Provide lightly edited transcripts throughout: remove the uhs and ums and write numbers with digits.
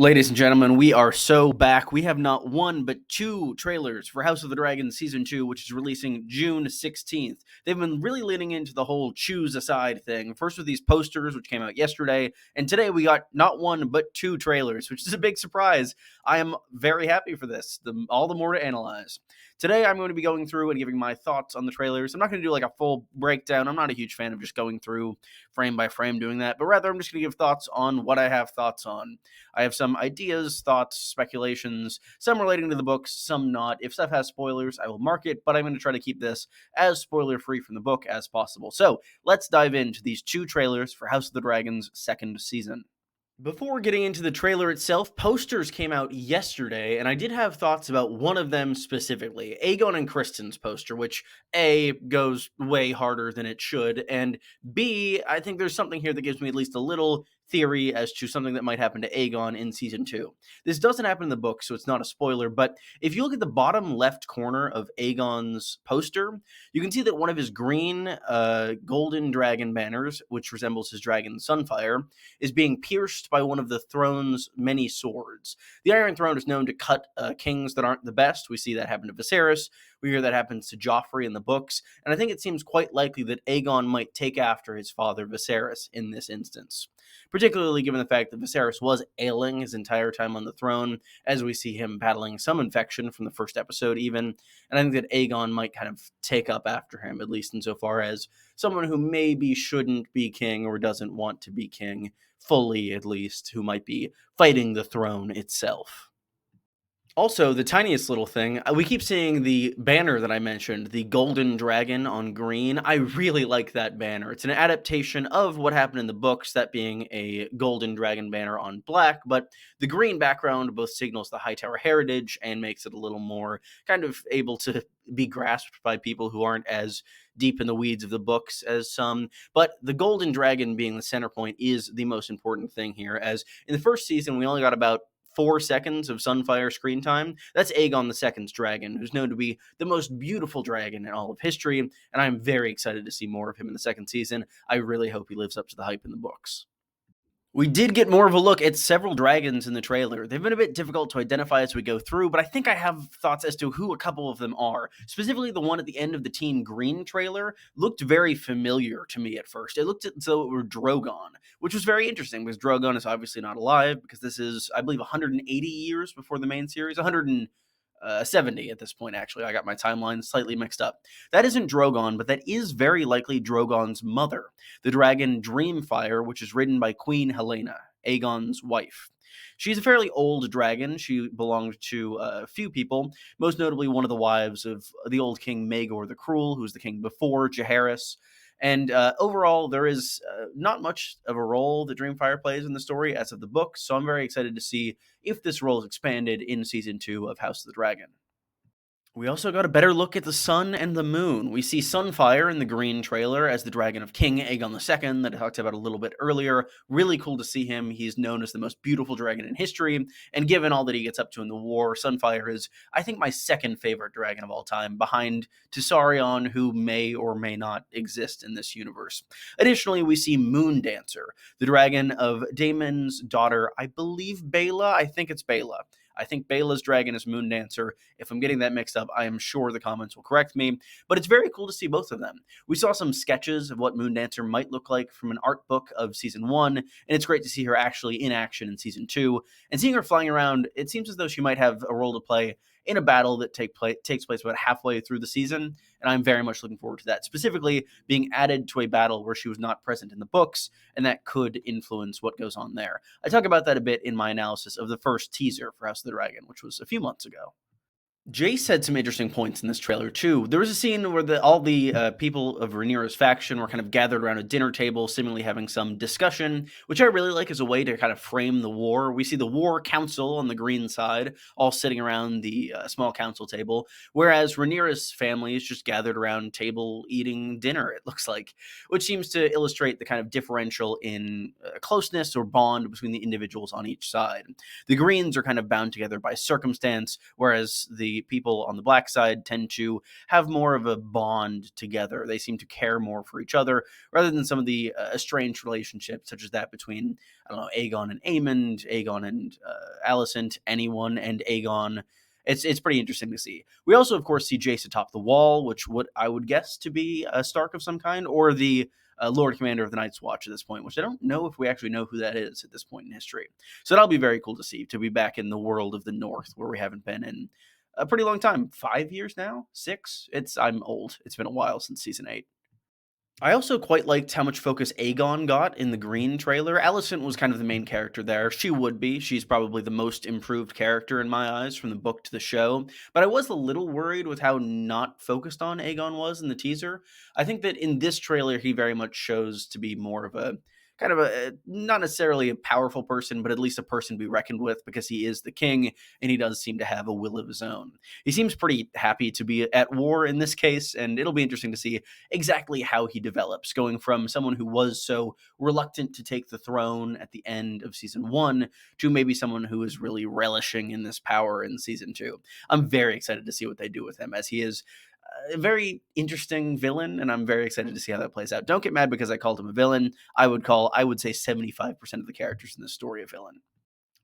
Ladies and gentlemen, we are so back. We have not one but two trailers for House of the Dragon Season 2, which is releasing June 16th. They've been really leaning into the whole choose a side thing. First with these posters, which came out yesterday, and today we got not one but two trailers, which is a big surprise. I am very happy for this. All the more to analyze. Today I'm going to be going through and giving my thoughts on the trailers. I'm not going to do like a full breakdown. I'm not a huge fan of just going through frame by frame doing that, but rather I'm just going to give thoughts on what I have thoughts on. I have some ideas, thoughts, speculations, some relating to the books, some not. If stuff has spoilers, I will mark it, but I'm going to try to keep this as spoiler-free from the book as possible. So, let's dive into these two trailers for House of the Dragon's second season. Before getting into the trailer itself, posters came out yesterday, and I did have thoughts about one of them specifically, Aegon and Kristen's poster, which A, goes way harder than it should, and B, I think there's something here that gives me at least a little theory as to something that might happen to Aegon in Season 2. This doesn't happen in the book, so it's not a spoiler, but if you look at the bottom left corner of Aegon's poster, you can see that one of his green golden dragon banners, which resembles his dragon Sunfire, is being pierced by one of the throne's many swords. The Iron Throne is known to cut kings that aren't the best. We see that happen to Viserys. We hear that happens to Joffrey in the books. And I think it seems quite likely that Aegon might take after his father Viserys in this instance. Particularly given the fact that Viserys was ailing his entire time on the throne, as we see him battling some infection from the first episode even. And I think that Aegon might kind of take up after him, at least insofar as someone who maybe shouldn't be king or doesn't want to be king, fully at least, who might be fighting the throne itself. Also, the tiniest little thing, we keep seeing the banner that I mentioned, the golden dragon on green. I really like that banner. It's an adaptation of what happened in the books, that being a golden dragon banner on black, but the green background both signals the Hightower heritage and makes it a little more kind of able to be grasped by people who aren't as deep in the weeds of the books as some. But the golden dragon being the center point is the most important thing here, as in the first season, we only got about 4 seconds of Sunfire screen time. That's Aegon II's dragon, who's known to be the most beautiful dragon in all of history, and I'm very excited to see more of him in the second season. I really hope he lives up to the hype in the books. We did get more of a look at several dragons in the trailer. They've been a bit difficult to identify as we go through, but I think I have thoughts as to who a couple of them are. Specifically, the one at the end of the Team Green trailer looked very familiar to me at first. It looked as though it were Drogon, which was very interesting because Drogon is obviously not alive, because this is, I believe, 180 years before the main series. 170 at this point, actually. I got my timeline slightly mixed up. That isn't Drogon, but that is very likely Drogon's mother, the dragon Dreamfire, which is ridden by Queen Helena, Aegon's wife. She's a fairly old dragon. She belonged to a few people, most notably one of the wives of the old king Maegor the Cruel, who was the king before Jaehaerys. And overall, there is not much of a role that Dreamfire plays in the story as of the book, so I'm very excited to see if this role is expanded in Season 2 of House of the Dragon. We also got a better look at the sun and the moon. We see Sunfire in the green trailer as the dragon of King Aegon II that I talked about a little bit earlier. Really cool to see him. He's known as the most beautiful dragon in history, and given all that he gets up to in the war, Sunfire is, I think, my second favorite dragon of all time, behind Tessarion, who may or may not exist in this universe. Additionally, we see Moondancer, the dragon of Daemon's daughter, I believe Baela. I think it's Baela. I think Baela's dragon is Moondancer. If I'm getting that mixed up, I am sure the comments will correct me. But it's very cool to see both of them. We saw some sketches of what Moondancer might look like from an art book of Season 1, and it's great to see her actually in action in Season 2. And seeing her flying around, it seems as though she might have a role to play in a battle that takes place about halfway through the season, and I'm very much looking forward to that, specifically being added to a battle where she was not present in the books, and that could influence what goes on there. I talk about that a bit in my analysis of the first teaser for House of the Dragon, which was a few months ago. Jace had some interesting points in this trailer, too. There was a scene where all the people of Rhaenyra's faction were kind of gathered around a dinner table, seemingly having some discussion, which I really like as a way to kind of frame the war. We see the war council on the green side, all sitting around the small council table, whereas Rhaenyra's family is just gathered around table eating dinner, it looks like, which seems to illustrate the kind of differential in closeness or bond between the individuals on each side. The Greens are kind of bound together by circumstance, whereas the the people on the black side tend to have more of a bond together. They seem to care more for each other rather than some of the estranged relationships, such as that between, I don't know, Aegon and Aemond, Aegon and Alicent, anyone and Aegon. It's pretty interesting to see. We also, of course, see Jace atop the wall, which what I would guess to be a Stark of some kind, or the Lord Commander of the Night's Watch at this point, which I don't know if we actually know who that is at this point in history. So that'll be very cool to see, to be back in the world of the North, where we haven't been in a pretty long time. 5 years now? 6? I'm old. It's been a while since season 8. I also quite liked how much focus Aegon got in the Green trailer. Alicent was kind of the main character there. She would be. She's probably the most improved character in my eyes from the book to the show. But I was a little worried with how not focused on Aegon was in the teaser. I think that in this trailer, he very much shows to be more of a kind of a not necessarily a powerful person, but at least a person to be reckoned with because he is the king and he does seem to have a will of his own. He seems pretty happy to be at war in this case, and it'll be interesting to see exactly how he develops, going from someone who was so reluctant to take the throne at the end of season 1 to maybe someone who is really relishing in this power in season 2. I'm very excited to see what they do with him, as he is a very interesting villain, and I'm very excited to see how that plays out. Don't get mad because I called him a villain. I would say 75% of the characters in this story a villain.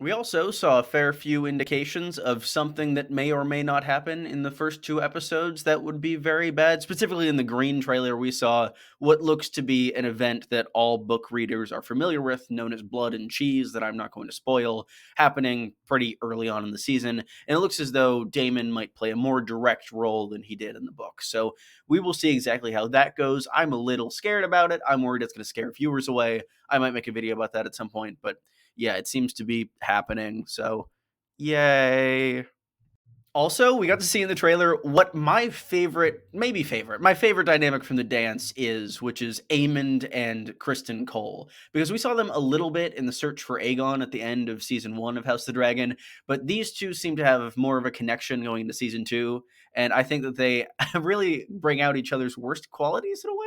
We also saw a fair few indications of something that may or may not happen in the first 2 episodes that would be very bad. Specifically in the Green trailer, we saw what looks to be an event that all book readers are familiar with, known as Blood and Cheese, that I'm not going to spoil, happening pretty early on in the season. And it looks as though Daemon might play a more direct role than he did in the book. So we will see exactly how that goes. I'm a little scared about it. I'm worried it's going to scare viewers away. I might make a video about that at some point, but yeah, it seems to be happening. So, yay. Also, we got to see in the trailer what my favorite dynamic from the dance is, which is Aemond and Kristen Cole. Because we saw them a little bit in the search for Aegon at the end of season 1 of House of the Dragon, but these two seem to have more of a connection going into season 2, and I think that they really bring out each other's worst qualities in a way,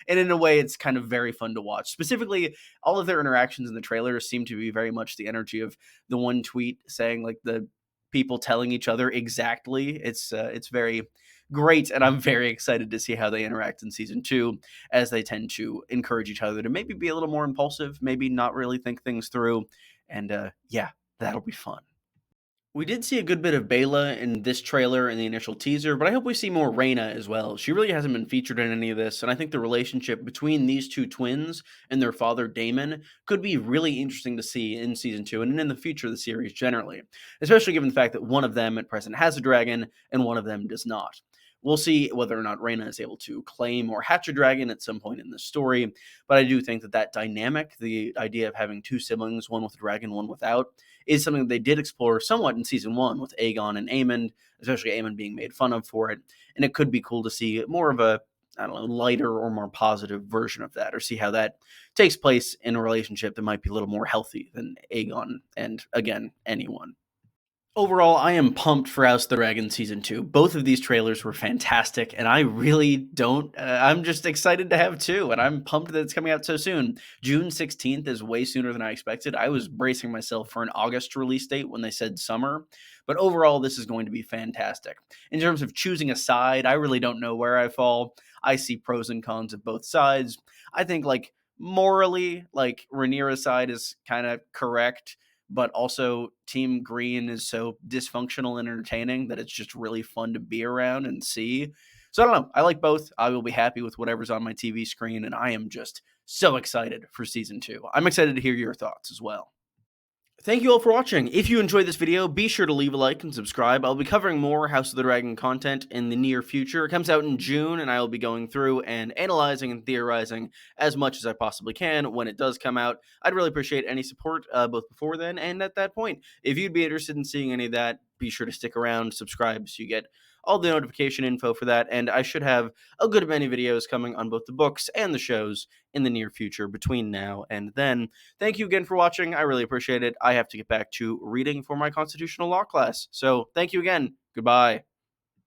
and in a way it's kind of very fun to watch. Specifically, all of their interactions in the trailer seem to be very much the energy of the one tweet saying, like, the people telling each other exactly. It's very great, and I'm very excited to see how they interact in season 2, as they tend to encourage each other to maybe be a little more impulsive, maybe not really think things through, and yeah, that'll be fun. We did see a good bit of Bela in this trailer and the initial teaser, but I hope we see more Reyna as well. She really hasn't been featured in any of this, and I think the relationship between these two twins and their father Daemon could be really interesting to see in season 2 and in the future of the series generally, especially given the fact that one of them at present has a dragon and one of them does not. We'll see whether or not Reyna is able to claim or hatch a dragon at some point in the story, but I do think that that dynamic, the idea of having two siblings, one with a dragon, one without, is something that they did explore somewhat in season 1 with Aegon and Aemond, especially Aemond being made fun of for it. And it could be cool to see more of a, I don't know, lighter or more positive version of that, or see how that takes place in a relationship that might be a little more healthy than Aegon and, again, anyone. Overall, I am pumped for House of the Dragon Season 2. Both of these trailers were fantastic, and I really don't... I'm just excited to have 2, and I'm pumped that it's coming out so soon. June 16th is way sooner than I expected. I was bracing myself for an August release date when they said summer, but overall, this is going to be fantastic. In terms of choosing a side, I really don't know where I fall. I see pros and cons of both sides. I think, like, morally, like, Rhaenyra's side is kind of correct, but also Team Green is so dysfunctional and entertaining that it's just really fun to be around and see. So I don't know. I like both. I will be happy with whatever's on my TV screen, and I am just so excited for season 2. I'm excited to hear your thoughts as well. Thank you all for watching. If you enjoyed this video, be sure to leave a like and subscribe. I'll be covering more House of the Dragon content in the near future. It comes out in June, and I will be going through and analyzing and theorizing as much as I possibly can when it does come out. I'd really appreciate any support both before then and at that point. If you'd be interested in seeing any of that, be sure to stick around, subscribe so you get all the notification info for that, and I should have a good many videos coming on both the books and the shows in the near future between now and then. Thank you again for watching. I really appreciate it. I have to get back to reading for my constitutional law class. So thank you again. Goodbye.